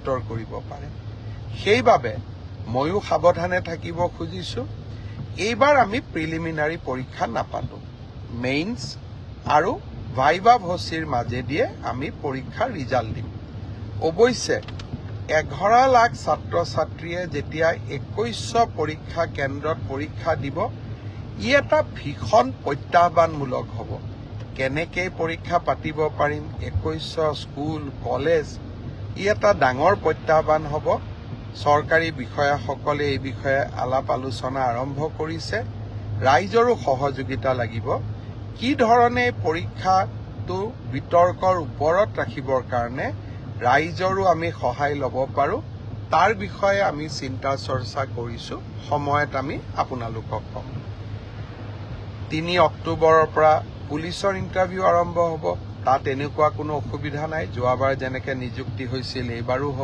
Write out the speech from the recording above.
উত্তৰ কৰিব পাৰে। সেইবাবে ময়ো সাৱধানে থাকিব খুজিছোঁ। এইবাৰ আমি প্ৰিলিমিনাৰী পৰীক্ষা নাপাতো, মেইনছ আৰু ভাইভা ভচিৰ মাজেদিয়ে আমি পৰীক্ষাৰ ৰিজাল্ট দিম। অৱশ্যে 11 লাখ ছাত্ৰ ছাত্ৰীয়ে যেতিয়া 2100 পৰীক্ষা কেন্দ্ৰত পৰীক্ষা দিব, ই এটা ভীষণ প্ৰত্যাহ্বানমূলক হ'ব। কেনেকৈ পৰীক্ষা পাতিব পাৰিম, 2100 স্কুল কলেজ, ই এটা ডাঙৰ প্ৰত্যাহ্বান হ'ব। চৰকাৰী বিষয়াসকলে এই বিষয়ে আলাপ আলোচনা আৰম্ভ কৰিছে। ৰাইজৰো সহযোগিতা লাগিব। কি ধৰণে পৰীক্ষাটো বিতৰ্কৰ ওপৰত ৰাখিবৰ কাৰণে ৰাইজৰো আমি সহায় ল'ব পাৰোঁ, তাৰ বিষয়ে আমি চিন্তা চৰ্চা কৰিছোঁ। সময়ত আমি আপোনালোকক ক'ম। 3 অক্টোবৰৰ পৰা পুলিচৰ ইণ্টাৰভিউ আৰম্ভ হ'ব। তাত এনেকুৱা কোনো অসুবিধা নাই। যোৱাবাৰ যেনেকৈ নিযুক্তি হৈছিল এইবাৰো হ'ব।